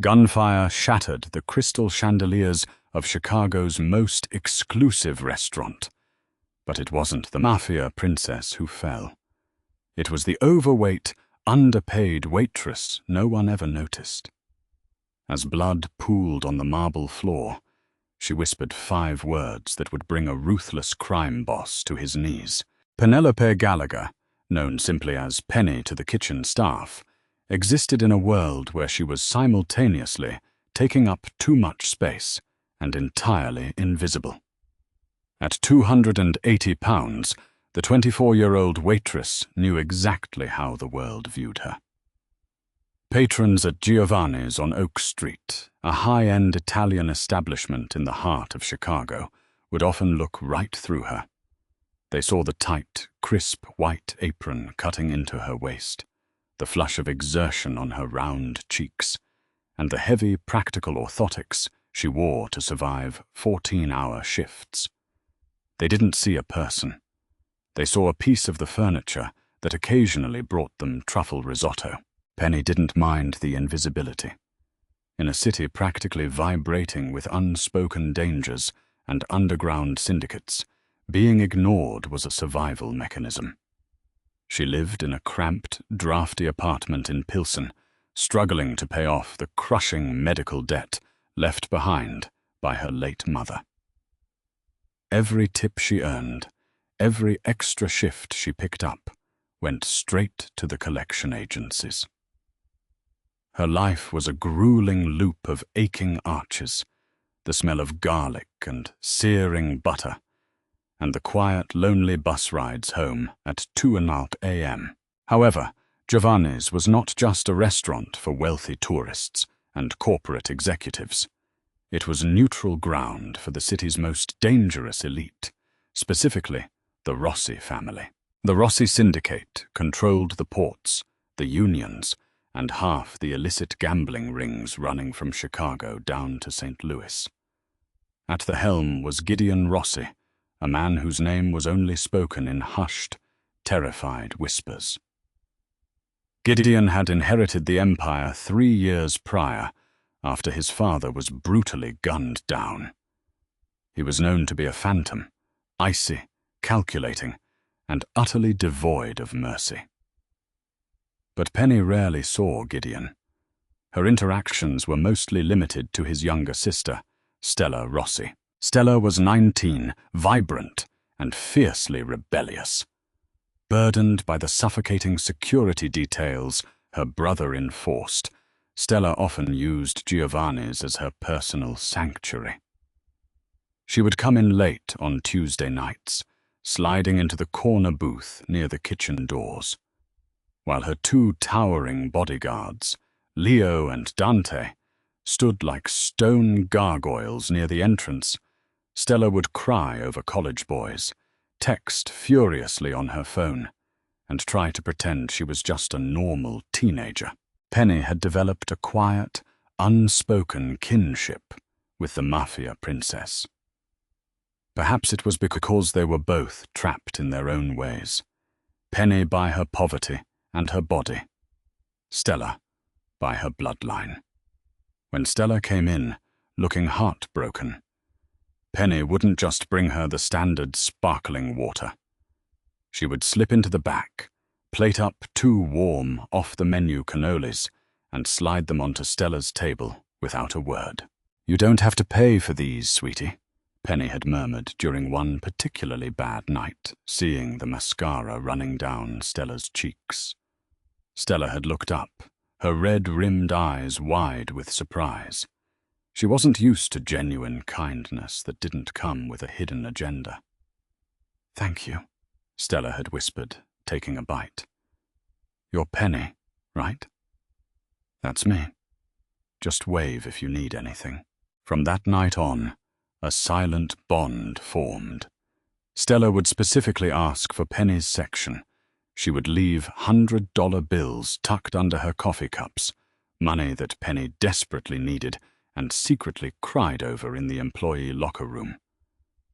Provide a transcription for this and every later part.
Gunfire shattered the crystal chandeliers of Chicago's most exclusive restaurant. But it wasn't the Mafia princess who fell. It was the overweight, underpaid waitress no one ever noticed. As blood pooled on the marble floor, she whispered 5 words that would bring a ruthless crime boss to his knees. Penelope Gallagher, known simply as Penny to the kitchen staff, existed in a world where she was simultaneously taking up too much space and entirely invisible. At 280 pounds, the 24-year-old waitress knew exactly how the world viewed her. Patrons at Giovanni's on Oak Street, a high-end Italian establishment in the heart of Chicago, would often look right through her. They saw the tight, crisp white apron cutting into her waist, the flush of exertion on her round cheeks, and the heavy practical orthotics she wore to survive 14-hour shifts. They didn't see a person. They saw a piece of the furniture that occasionally brought them truffle risotto. Penny didn't mind the invisibility. In a city practically vibrating with unspoken dangers and underground syndicates, being ignored was a survival mechanism. She lived in a cramped, drafty apartment in Pilsen, struggling to pay off the crushing medical debt left behind by her late mother. Every tip she earned, every extra shift she picked up, went straight to the collection agencies. Her life was a grueling loop of aching arches, the smell of garlic and searing butter, and the quiet, lonely bus rides home at 2:00 a.m. However, Giovanni's was not just a restaurant for wealthy tourists and corporate executives. It was neutral ground for the city's most dangerous elite, specifically the Rossi family. The Rossi syndicate controlled the ports, the unions, and half the illicit gambling rings running from Chicago down to St. Louis. At the helm was Gideon Rossi, a man whose name was only spoken in hushed, terrified whispers. Gideon had inherited the empire 3 years prior, after his father was brutally gunned down. He was known to be a phantom, icy, calculating, and utterly devoid of mercy. But Penny rarely saw Gideon. Her interactions were mostly limited to his younger sister, Stella Rossi. Stella was 19, vibrant, and fiercely rebellious. Burdened by the suffocating security details her brother enforced, Stella often used Giovanni's as her personal sanctuary. She would come in late on Tuesday nights, sliding into the corner booth near the kitchen doors, while her 2 towering bodyguards, Leo and Dante, stood like stone gargoyles near the entrance. Stella would cry over college boys, text furiously on her phone, and try to pretend she was just a normal teenager. Penny had developed a quiet, unspoken kinship with the Mafia princess. Perhaps it was because they were both trapped in their own ways. Penny by her poverty and her body, Stella by her bloodline. When Stella came in, looking heartbroken, Penny wouldn't just bring her the standard sparkling water. She would slip into the back, plate up 2 warm, off-the-menu cannolis, and slide them onto Stella's table without a word. "You don't have to pay for these, sweetie," Penny had murmured during one particularly bad night, seeing the mascara running down Stella's cheeks. Stella had looked up, her red-rimmed eyes wide with surprise. She wasn't used to genuine kindness that didn't come with a hidden agenda. "Thank you," Stella had whispered, taking a bite. "You're Penny, right?" "That's me. Just wave if you need anything." From that night on, a silent bond formed. Stella would specifically ask for Penny's section. She would leave $100 bills tucked under her coffee cups, money that Penny desperately needed and secretly cried over in the employee locker room.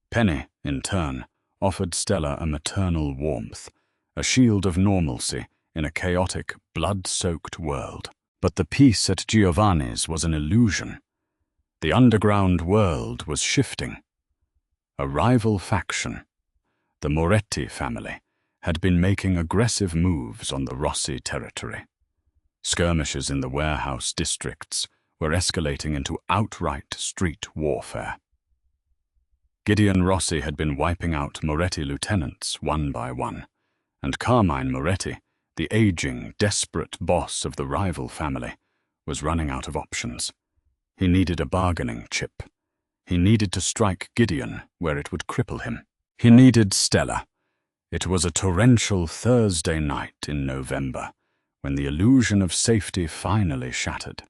Penny, in turn, offered Stella a maternal warmth, a shield of normalcy in a chaotic, blood-soaked world. But the peace at Giovanni's was an illusion. The underground world was shifting. A rival faction, the Moretti family, had been making aggressive moves on the Rossi territory. Skirmishes in the warehouse districts were escalating into outright street warfare. Gideon Rossi had been wiping out Moretti lieutenants one by one, and Carmine Moretti, the aging, desperate boss of the rival family, was running out of options. He needed a bargaining chip. He needed to strike Gideon where it would cripple him. He needed Stella. It was a torrential Thursday night in November, when the illusion of safety finally shattered.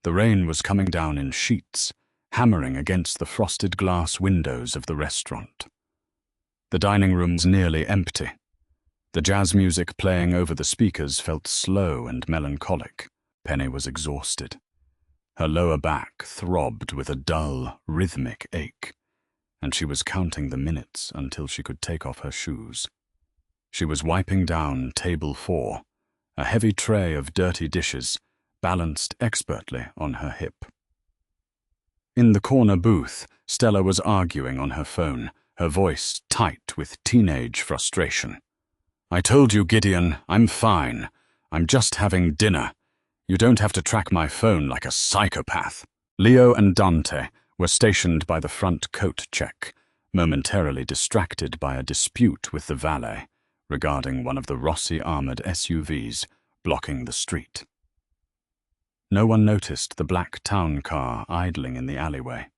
The rain was coming down in sheets, hammering against the frosted glass windows of the restaurant. The dining room was nearly empty. The jazz music playing over the speakers felt slow and melancholic. Penny was exhausted. Her lower back throbbed with a dull, rhythmic ache, and she was counting the minutes until she could take off her shoes. She was wiping down table 4, a heavy tray of dirty dishes, balanced expertly on her hip. In the corner booth, Stella was arguing on her phone, her voice tight with teenage frustration. "I told you, Gideon, I'm fine. I'm just having dinner. You don't have to track my phone like a psychopath." Leo and Dante were stationed by the front coat check, momentarily distracted by a dispute with the valet regarding one of the Rossi armored SUVs blocking the street. No one noticed the black town car idling in the alleyway.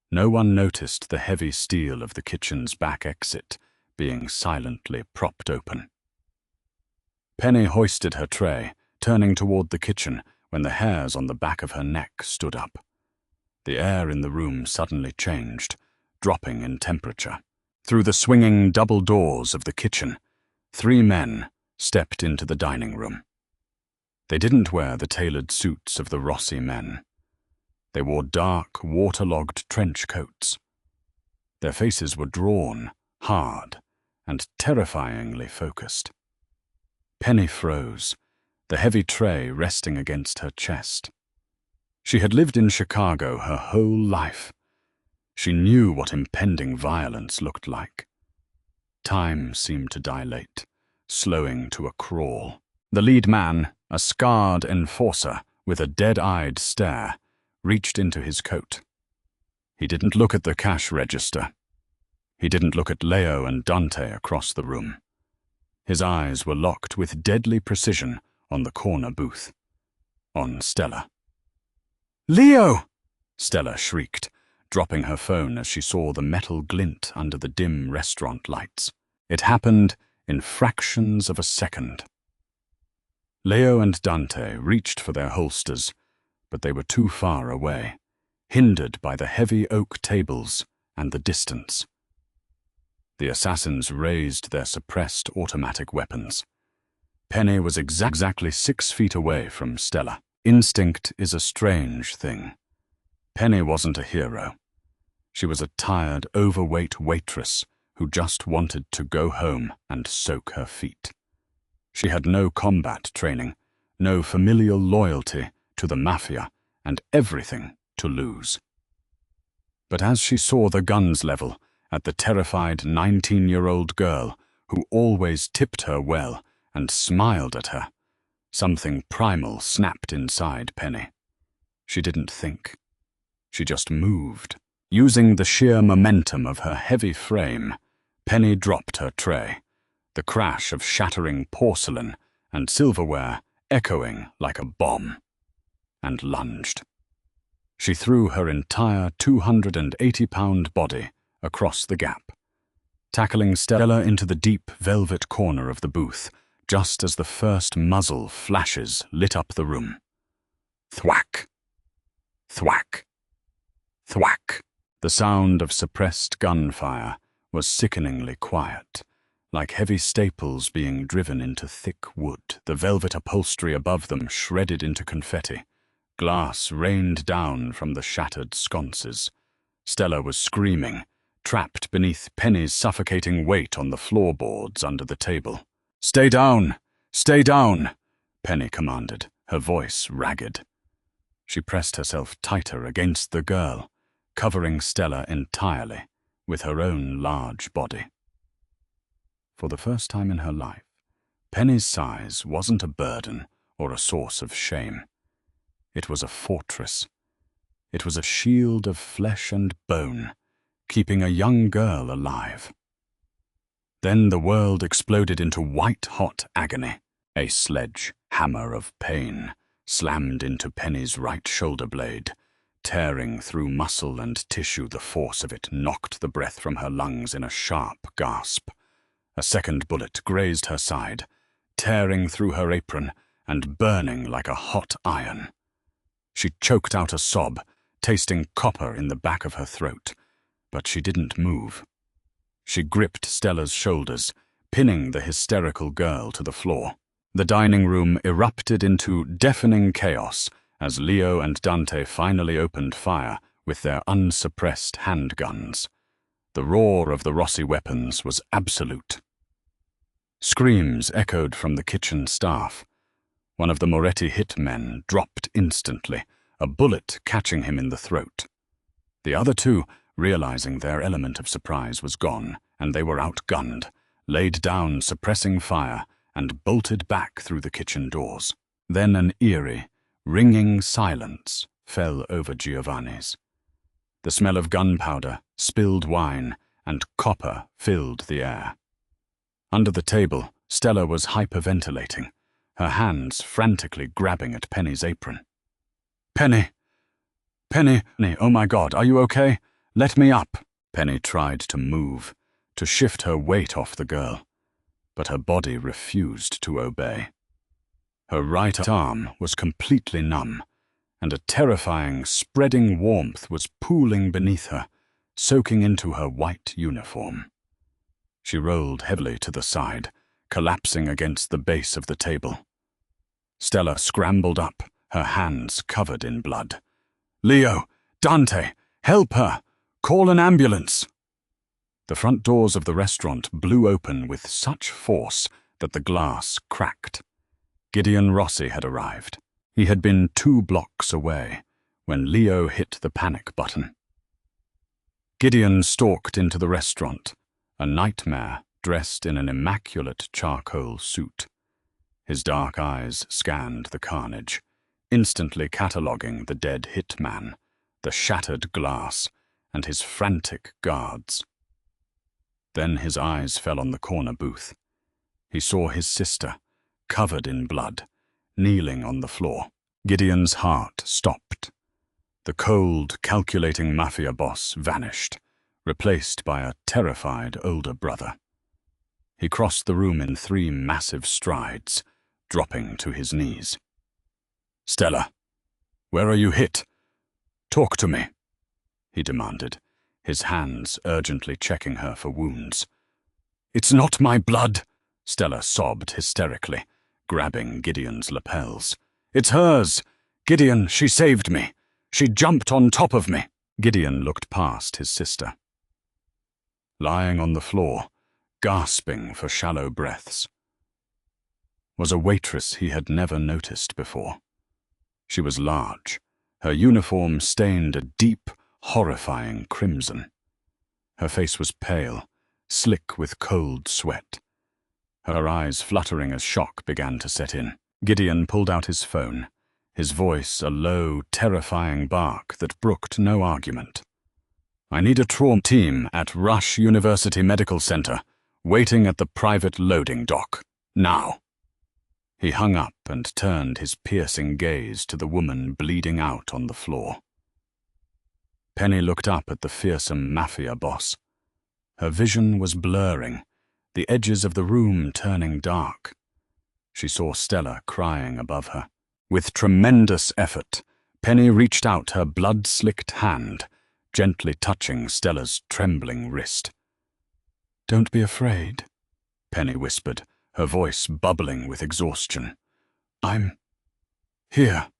No one noticed the heavy steel of the kitchen's back exit being silently propped open. Penny hoisted her tray, turning toward the kitchen when the hairs on the back of her neck stood up. The air in the room suddenly changed, dropping in temperature. Through the swinging double doors of the kitchen, 3 men stepped into the dining room. They didn't wear the tailored suits of the Rossi men. They wore dark, waterlogged trench coats. Their faces were drawn, hard, and terrifyingly focused. Penny froze, the heavy tray resting against her chest. She had lived in Chicago her whole life. She knew what impending violence looked like. Time seemed to dilate, slowing to a crawl. The lead man, a scarred enforcer with a dead-eyed stare, reached into his coat. He didn't look at the cash register. He didn't look at Leo and Dante across the room. His eyes were locked with deadly precision on the corner booth, on Stella. "Leo!" Stella shrieked, dropping her phone as she saw the metal glint under the dim restaurant lights. It happened in fractions of a second. Leo and Dante reached for their holsters, but they were too far away, hindered by the heavy oak tables and the distance. The assassins raised their suppressed automatic weapons. Penny was exactly 6 feet away from Stella. Instinct is a strange thing. Penny wasn't a hero. She was a tired, overweight waitress who just wanted to go home and soak her feet. She had no combat training, no familial loyalty to the Mafia, and everything to lose. But as she saw the guns level at the terrified 19-year-old girl who always tipped her well and smiled at her, something primal snapped inside Penny. She didn't think. She just moved. Using the sheer momentum of her heavy frame, Penny dropped her tray, the crash of shattering porcelain and silverware echoing like a bomb, and lunged. She threw her entire 280-pound body across the gap, tackling Stella into the deep velvet corner of the booth just as the first muzzle flashes lit up the room. Thwack! Thwack! Thwack! The sound of suppressed gunfire was sickeningly quiet, like heavy staples being driven into thick wood. The velvet upholstery above them shredded into confetti. Glass rained down from the shattered sconces. Stella was screaming, trapped beneath Penny's suffocating weight on the floorboards under the table. "Stay down! Stay down!" Penny commanded, her voice ragged. She pressed herself tighter against the girl, covering Stella entirely with her own large body. For the first time in her life, Penny's size wasn't a burden or a source of shame. It was a fortress. It was a shield of flesh and bone, keeping a young girl alive. Then the world exploded into white-hot agony. A sledge-hammer of pain slammed into Penny's right shoulder blade, tearing through muscle and tissue. The force of it knocked the breath from her lungs in a sharp gasp. A second bullet grazed her side, tearing through her apron and burning like a hot iron. She choked out a sob, tasting copper in the back of her throat, but she didn't move. She gripped Stella's shoulders, pinning the hysterical girl to the floor. The dining room erupted into deafening chaos as Leo and Dante finally opened fire with their unsuppressed handguns. The roar of the Rossi weapons was absolute. Screams echoed from the kitchen staff. One of the Moretti hitmen dropped instantly, a bullet catching him in the throat. The other two, realizing their element of surprise was gone and they were outgunned, laid down suppressing fire and bolted back through the kitchen doors. Then an eerie, ringing silence fell over Giovanni's. The smell of gunpowder, spilled wine, and copper filled the air. Under the table, Stella was hyperventilating, her hands frantically grabbing at Penny's apron. "Penny! Penny! Oh my God, are you okay? Let me up!" Penny tried to move, to shift her weight off the girl, but her body refused to obey. Her right arm was completely numb, and a terrifying, spreading warmth was pooling beneath her, soaking into her white uniform. She rolled heavily to the side, collapsing against the base of the table. Stella scrambled up, her hands covered in blood. "Leo! Dante! Help her! Call an ambulance!" The front doors of the restaurant blew open with such force that the glass cracked. Gideon Rossi had arrived. He had been 2 blocks away when Leo hit the panic button. Gideon stalked into the restaurant, a nightmare dressed in an immaculate charcoal suit. His dark eyes scanned the carnage, instantly cataloguing the dead hitman, the shattered glass, and his frantic guards. Then his eyes fell on the corner booth. He saw his sister, covered in blood, kneeling on the floor. Gideon's heart stopped. The cold, calculating Mafia boss vanished, replaced by a terrified older brother. He crossed the room in 3 massive strides, dropping to his knees. "Stella, where are you hit? Talk to me," he demanded, his hands urgently checking her for wounds. "It's not my blood," Stella sobbed hysterically, grabbing Gideon's lapels. "It's hers! Gideon, she saved me. She jumped on top of me." Gideon looked past his sister. Lying on the floor, gasping for shallow breaths, was a waitress he had never noticed before. She was large, her uniform stained a deep, horrifying crimson. Her face was pale, slick with cold sweat, her eyes fluttering as shock began to set in. Gideon pulled out his phone, his voice a low, terrifying bark that brooked no argument. "I need a trauma team at Rush University Medical Center, waiting at the private loading dock. Now." He hung up and turned his piercing gaze to the woman bleeding out on the floor. Penny looked up at the fearsome Mafia boss. Her vision was blurring, the edges of the room turning dark. She saw Stella crying above her. With tremendous effort, Penny reached out her blood-slicked hand, gently touching Stella's trembling wrist. "Don't be afraid," Penny whispered, her voice bubbling with exhaustion. "I'm here."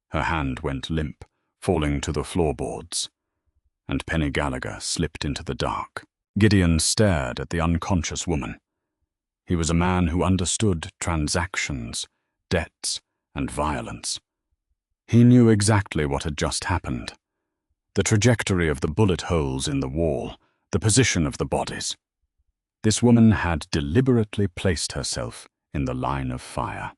Her hand went limp, falling to the floorboards, and Penny Gallagher slipped into the dark. Gideon stared at the unconscious woman. He was a man who understood transactions, debts, and violence. He knew exactly what had just happened. The trajectory of the bullet holes in the wall, the position of the bodies. This woman had deliberately placed herself in the line of fire.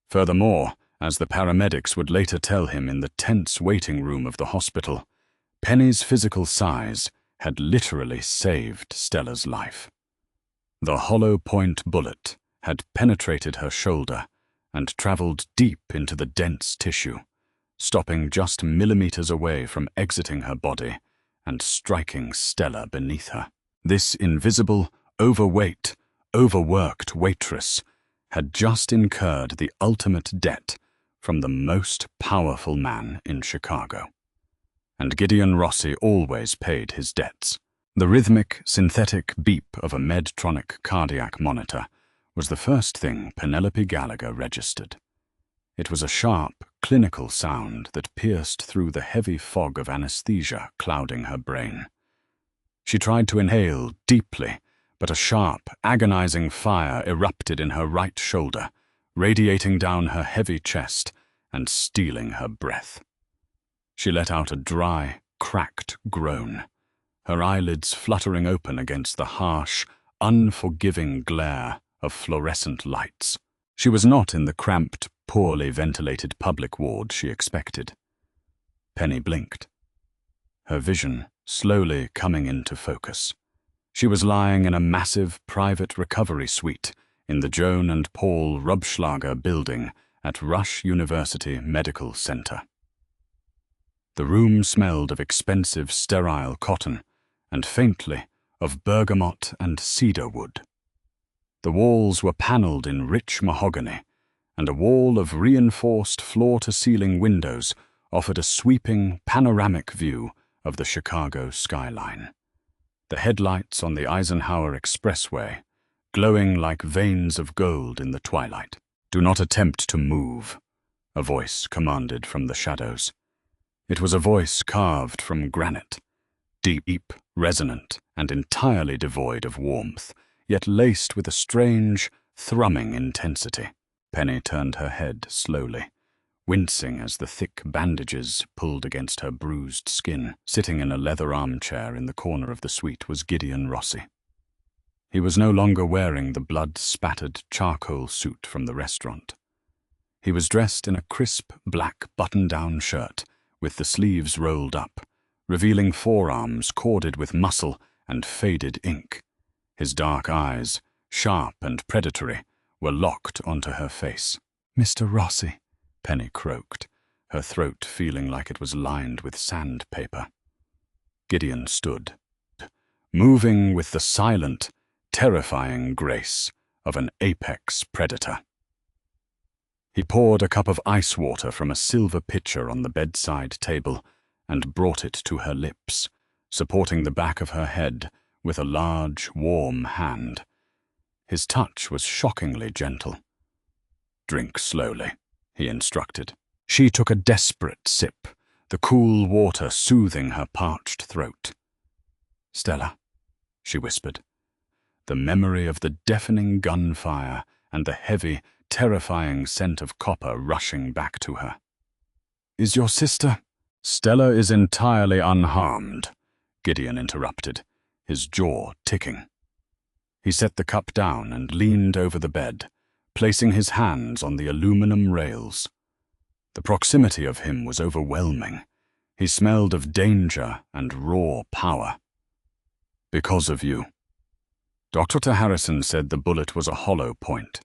Furthermore, as the paramedics would later tell him in the tense waiting room of the hospital, Penny's physical size had literally saved Stella's life. The hollow point bullet had penetrated her shoulder and traveled deep into the dense tissue, stopping just millimeters away from exiting her body and striking Stella beneath her. This invisible, overweight, overworked waitress had just incurred the ultimate debt from the most powerful man in Chicago. And Gideon Rossi always paid his debts. The rhythmic, synthetic beep of a Medtronic cardiac monitor was the first thing Penelope Gallagher registered. It was a sharp, clinical sound that pierced through the heavy fog of anesthesia clouding her brain. She tried to inhale deeply, but a sharp, agonizing fire erupted in her right shoulder, radiating down her heavy chest and stealing her breath. She let out a dry, cracked groan, her eyelids fluttering open against the harsh, unforgiving glare of fluorescent lights. She was not in the cramped, poorly ventilated public ward she expected. Penny blinked, her vision slowly coming into focus. She was lying in a massive private recovery suite in the Joan and Paul Rubschlager building at Rush University Medical Center. The room smelled of expensive sterile cotton and faintly of bergamot and cedar wood. The walls were paneled in rich mahogany, and a wall of reinforced floor-to-ceiling windows offered a sweeping, panoramic view of the Chicago skyline. The headlights on the Eisenhower Expressway, glowing like veins of gold in the twilight. "Do not attempt to move," a voice commanded from the shadows. It was a voice carved from granite, deep, resonant, and entirely devoid of warmth, yet laced with a strange, thrumming intensity. Penny turned her head slowly, wincing as the thick bandages pulled against her bruised skin. Sitting in a leather armchair in the corner of the suite was Gideon Rossi. He was no longer wearing the blood-spattered charcoal suit from the restaurant. He was dressed in a crisp black button-down shirt with the sleeves rolled up, revealing forearms corded with muscle and faded ink. His dark eyes, sharp and predatory, were locked onto her face. "Mr. Rossi," Penny croaked, her throat feeling like it was lined with sandpaper. Gideon stood, moving with the silent, terrifying grace of an apex predator. He poured a cup of ice water from a silver pitcher on the bedside table and brought it to her lips, supporting the back of her head with a large, warm hand. His touch was shockingly gentle. "Drink slowly," he instructed. She took a desperate sip, the cool water soothing her parched throat. "Stella," she whispered, the memory of the deafening gunfire and the heavy, terrifying scent of copper rushing back to her. "Is your sister—" "Stella is entirely unharmed," Gideon interrupted, his jaw ticking. He set the cup down and leaned over the bed, placing his hands on the aluminum rails. The proximity of him was overwhelming. He smelled of danger and raw power. "Because of you." Dr. Harrison said the bullet was a hollow point.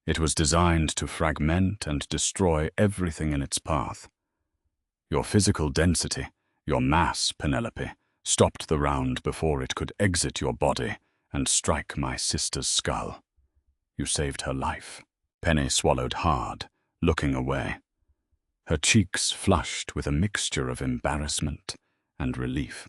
It was designed to fragment and destroy everything in its path. Your physical density, your mass, Penelope, stopped the round before it could exit your body and strike my sister's skull. You saved her life. Penny swallowed hard, looking away. Her cheeks flushed with a mixture of embarrassment and relief.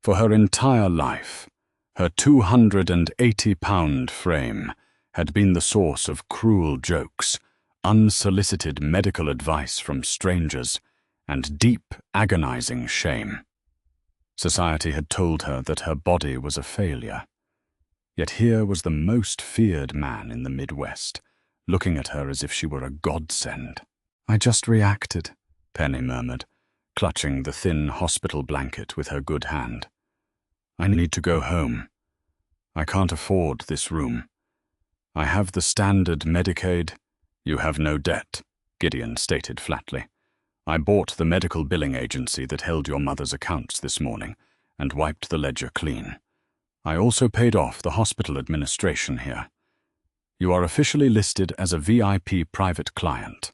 For her entire life, her 280-pound frame had been the source of cruel jokes, unsolicited medical advice from strangers, and deep, agonizing shame. Society had told her that her body was a failure. Yet here was the most feared man in the Midwest, looking at her as if she were a godsend. "I just reacted," Penny murmured, clutching the thin hospital blanket with her good hand. "I need to go home. I can't afford this room. I have the standard Medicaid." "You have no debt," Gideon stated flatly. "I bought the medical billing agency that held your mother's accounts this morning and wiped the ledger clean. I also paid off the hospital administration here. You are officially listed as a VIP private client."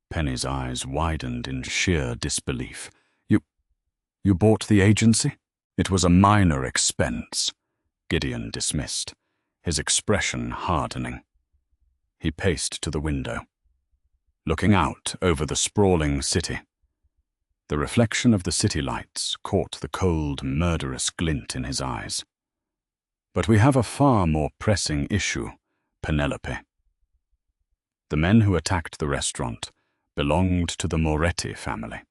Penny's eyes widened in sheer disbelief. You bought the agency?" "It was a minor expense," Gideon dismissed, his expression hardening. He paced to the window, looking out over the sprawling city. The reflection of the city lights caught the cold, murderous glint in his eyes. "But we have a far more pressing issue, Penelope. The men who attacked the restaurant belonged to the Moretti family.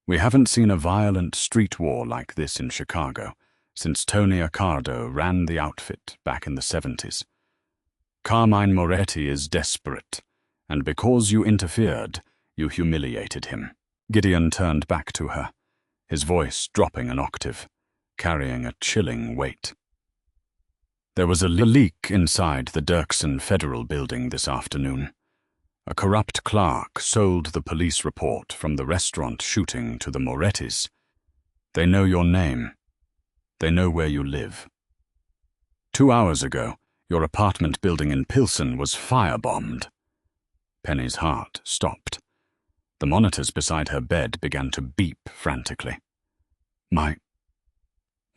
We haven't seen a violent street war like this in Chicago since Tony Accardo ran the outfit back in the 70s. Carmine Moretti is desperate, and because you interfered, you humiliated him." Gideon turned back to her, his voice dropping an octave, carrying a chilling weight. "There was a leak inside the Dirksen Federal Building this afternoon. A corrupt clerk sold the police report from the restaurant shooting to the Morettis. They know your name. They know where you live. 2 hours ago, your apartment building in Pilsen was firebombed." Penny's heart stopped. The monitors beside her bed began to beep frantically. My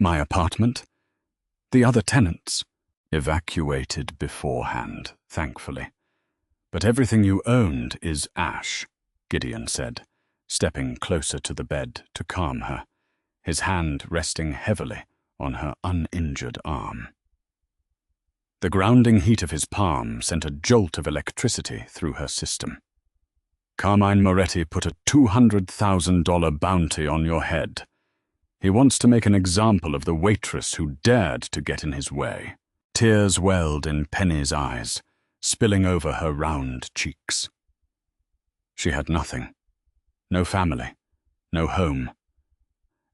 apartment? The other tenants?" "Evacuated beforehand, thankfully. But everything you owned is ash," Gideon said, stepping closer to the bed to calm her, his hand resting heavily on her uninjured arm. The grounding heat of his palm sent a jolt of electricity through her system. "Carmine Moretti put a $200,000 bounty on your head. He wants to make an example of the waitress who dared to get in his way." Tears welled in Penny's eyes, spilling over her round cheeks. She had nothing. No family. No home.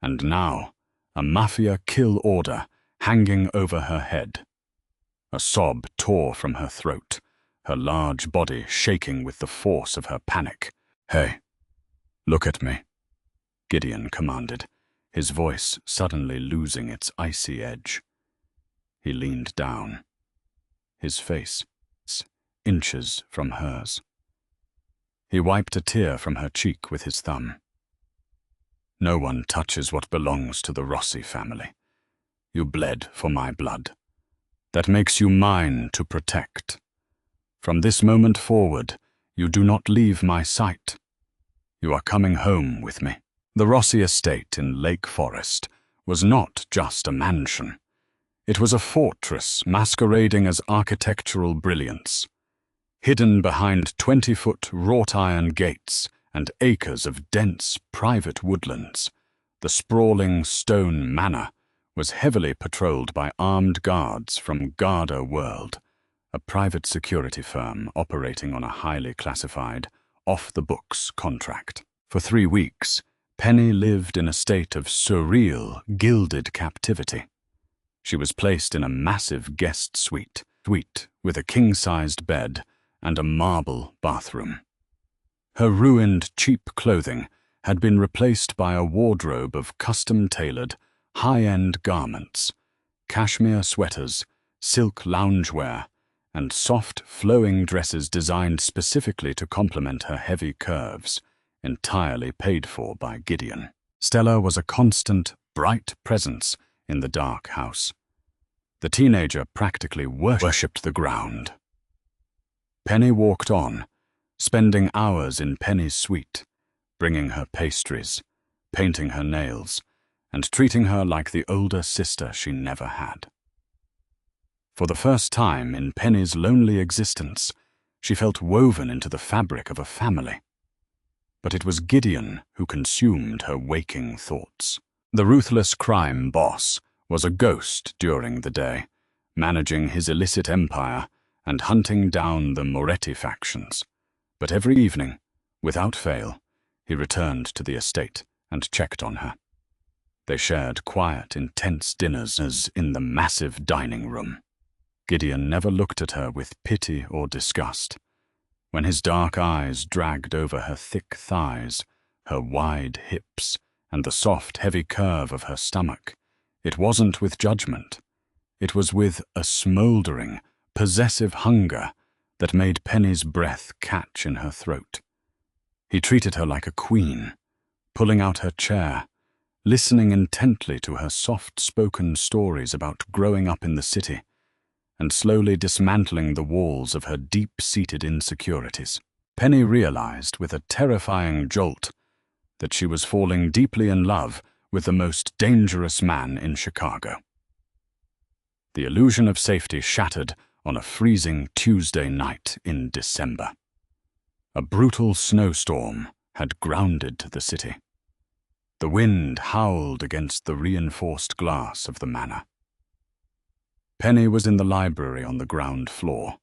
And now, a Mafia kill order hanging over her head. A sob tore from her throat, her large body shaking with the force of her panic. "Hey, look at me," Gideon commanded, his voice suddenly losing its icy edge. He leaned down, his face inches from hers. He wiped a tear from her cheek with his thumb. "No one touches what belongs to the Rossi family. You bled for my blood. That makes you mine to protect. From this moment forward, you do not leave my sight. You are coming home with me." The Rossi estate in Lake Forest was not just a mansion. It was a fortress masquerading as architectural brilliance. Hidden behind 20-foot wrought-iron gates and acres of dense private woodlands, the sprawling stone manor was heavily patrolled by armed guards from Garda World, a private security firm operating on a highly classified, off-the-books contract. For 3 weeks, Penny lived in a state of surreal, gilded captivity. She was placed in a massive guest suite with a king-sized bed and a marble bathroom. Her ruined, cheap clothing had been replaced by a wardrobe of custom-tailored, high-end garments, cashmere sweaters, silk loungewear, and soft, flowing dresses designed specifically to complement her heavy curves, entirely paid for by Gideon. Stella was a constant, bright presence in the dark house. The teenager practically worshipped the ground. Penny walked on, spending hours in Penny's suite, bringing her pastries, painting her nails, and treating her like the older sister she never had. For the first time in Penny's lonely existence, she felt woven into the fabric of a family. But it was Gideon who consumed her waking thoughts. The ruthless crime boss was a ghost during the day, managing his illicit empire and hunting down the Moretti factions. But every evening, without fail, he returned to the estate and checked on her. They shared quiet, intense dinners as in the massive dining room. Gideon never looked at her with pity or disgust. When his dark eyes dragged over her thick thighs, her wide hips, and the soft, heavy curve of her stomach, it wasn't with judgment. It was with a smouldering, possessive hunger that made Penny's breath catch in her throat. He treated her like a queen, pulling out her chair, listening intently to her soft-spoken stories about growing up in the city, and slowly dismantling the walls of her deep-seated insecurities. Penny realized with a terrifying jolt that she was falling deeply in love with the most dangerous man in Chicago. The illusion of safety shattered on a freezing Tuesday night in December. A brutal snowstorm had grounded the city. The wind howled against the reinforced glass of the manor. Penny was in the library on the ground floor,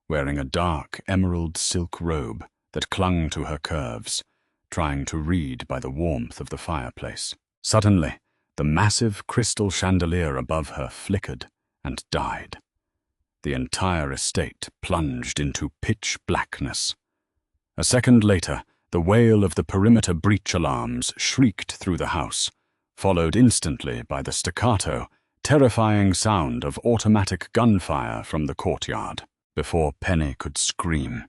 wearing a dark emerald silk robe that clung to her curves, trying to read by the warmth of the fireplace. Suddenly, the massive crystal chandelier above her flickered and died. The entire estate plunged into pitch blackness. A second later, the wail of the perimeter breach alarms shrieked through the house, followed instantly by the staccato, terrifying sound of automatic gunfire from the courtyard. Before Penny could scream,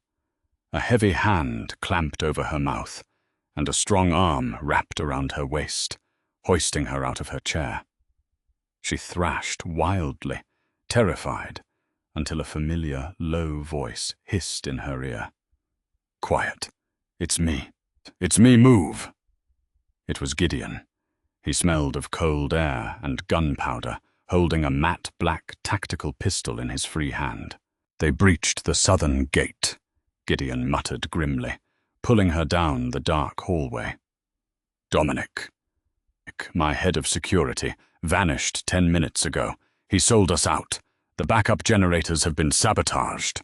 a heavy hand clamped over her mouth, and a strong arm wrapped around her waist, hoisting her out of her chair. She thrashed wildly, terrified, until a familiar, low voice hissed in her ear. "Quiet. It's me. It's me, move." It was Gideon. He smelled of cold air and gunpowder, holding a matte black tactical pistol in his free hand. "They breached the southern gate," Gideon muttered grimly, pulling her down the dark hallway. "Dominic, my head of security, vanished 10 minutes ago. He sold us out. The backup generators have been sabotaged."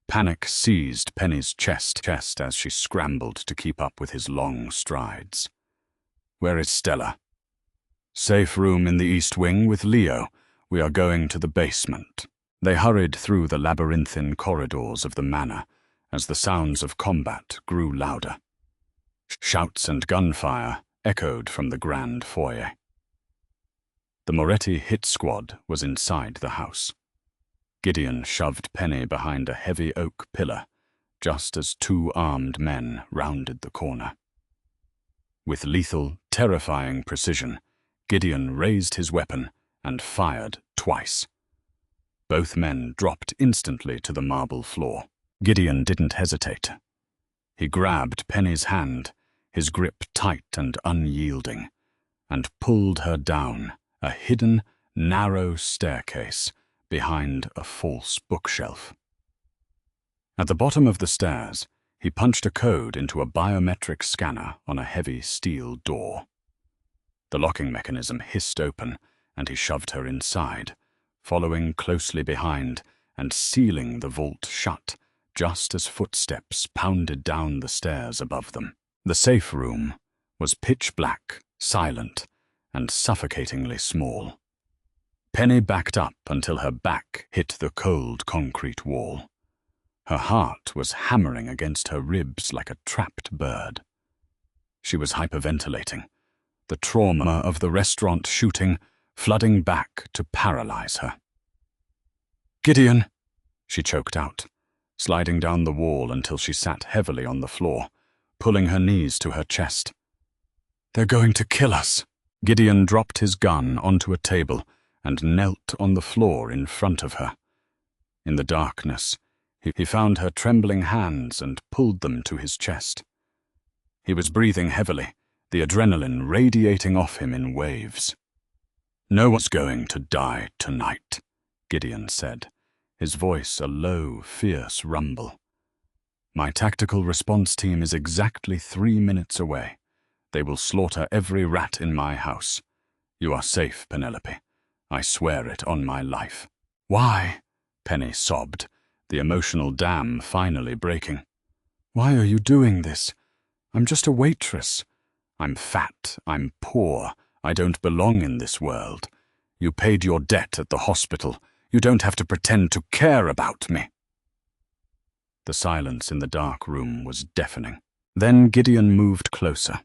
Panic seized Penny's chest as she scrambled to keep up with his long strides. "Where is Stella?" "Safe room in the East Wing with Leo. We are going to the basement." They hurried through the labyrinthine corridors of the manor as the sounds of combat grew louder. Shouts and gunfire echoed from the grand foyer. The Moretti hit squad was inside the house. Gideon shoved Penny behind a heavy oak pillar, just as 2 armed men rounded the corner. With lethal, terrifying precision, Gideon raised his weapon and fired twice. Both men dropped instantly to the marble floor. Gideon didn't hesitate. He grabbed Penny's hand, his grip tight and unyielding, and pulled her down a hidden, narrow staircase behind a false bookshelf. At the bottom of the stairs, he punched a code into a biometric scanner on a heavy steel door. The locking mechanism hissed open, and he shoved her inside, following closely behind and sealing the vault shut just as footsteps pounded down the stairs above them. The safe room was pitch black, silent, and suffocatingly small. Penny backed up until her back hit the cold concrete wall. Her heart was hammering against her ribs like a trapped bird. She was hyperventilating, the trauma of the restaurant shooting flooding back to paralyze her. "Gideon," she choked out, sliding down the wall until she sat heavily on the floor, pulling her knees to her chest. "They're going to kill us." Gideon dropped his gun onto a table and knelt on the floor in front of her. In the darkness, he found her trembling hands and pulled them to his chest. He was breathing heavily, the adrenaline radiating off him in waves. "No one's going to die tonight," Gideon said, his voice a low, fierce rumble. "My tactical response team is exactly 3 minutes away. They will slaughter every rat in my house. You are safe, Penelope. I swear it on my life." "Why?" Penny sobbed, the emotional dam finally breaking. "Why are you doing this? I'm just a waitress. I'm fat, I'm poor, I don't belong in this world. You paid your debt at the hospital. You don't have to pretend to care about me." The silence in the dark room was deafening. Then Gideon moved closer.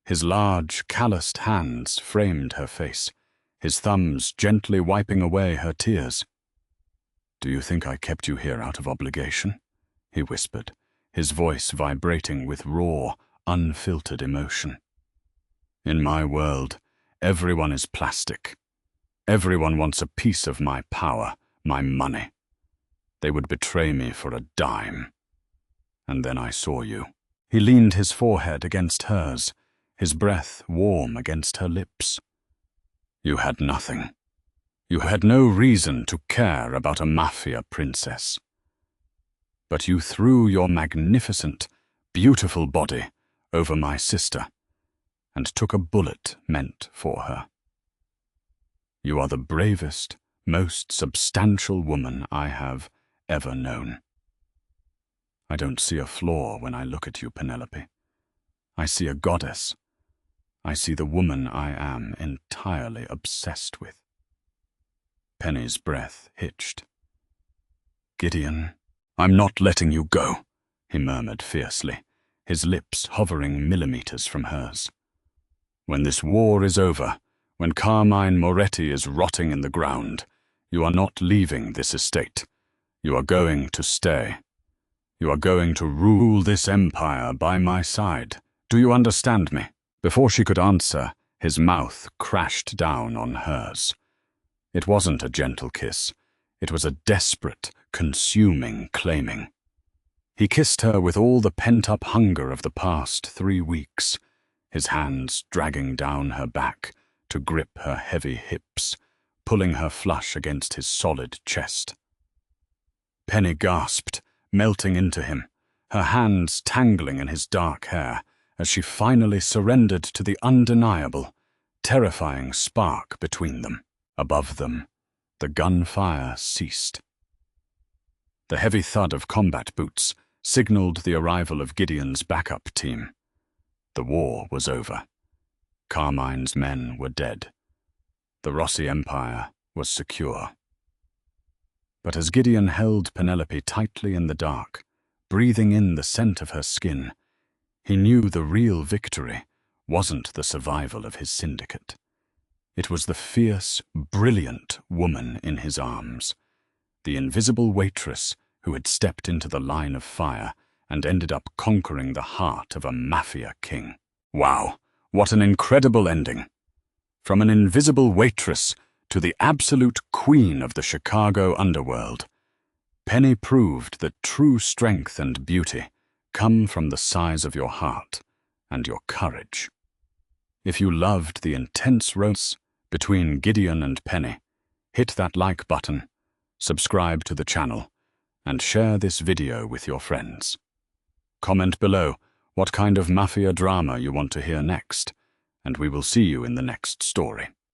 His large, calloused hands framed her face, his thumbs gently wiping away her tears. "Do you think I kept you here out of obligation?" he whispered, his voice vibrating with raw, unfiltered emotion. "In my world, everyone is plastic. Everyone wants a piece of my power, my money. They would betray me for a dime. And then I saw you." He leaned his forehead against hers, his breath warm against her lips. "You had nothing. You had no reason to care about a Mafia princess. But you threw your magnificent, beautiful body over my sister and took a bullet meant for her. You are the bravest, most substantial woman I have ever known. I don't see a flaw when I look at you, Penelope. I see a goddess. I see the woman I am entirely obsessed with." Penny's breath hitched. "Gideon, I'm not letting you go," he murmured fiercely, his lips hovering millimeters from hers. "When this war is over, when Carmine Moretti is rotting in the ground, you are not leaving this estate. You are going to stay. You are going to rule this empire by my side. Do you understand me?" Before she could answer, his mouth crashed down on hers. It wasn't a gentle kiss. It was a desperate, consuming claiming. He kissed her with all the pent-up hunger of the past 3 weeks, his hands dragging down her back to grip her heavy hips, pulling her flush against his solid chest. Penny gasped, melting into him, her hands tangling in his dark hair as she finally surrendered to the undeniable, terrifying spark between them. Above them, the gunfire ceased. The heavy thud of combat boots signaled the arrival of Gideon's backup team. The war was over. Carmine's men were dead. The Rossi Empire was secure. But as Gideon held Penelope tightly in the dark, breathing in the scent of her skin, he knew the real victory wasn't the survival of his syndicate. It was the fierce, brilliant woman in his arms, the invisible waitress who had stepped into the line of fire and ended up conquering the heart of a Mafia king. Wow, what an incredible ending! From an invisible waitress to the absolute queen of the Chicago underworld, Penny proved that true strength and beauty come from the size of your heart and your courage. If you loved the intense romance between Gideon and Penny, hit that like button, subscribe to the channel, and share this video with your friends. Comment below what kind of Mafia drama you want to hear next, and we will see you in the next story.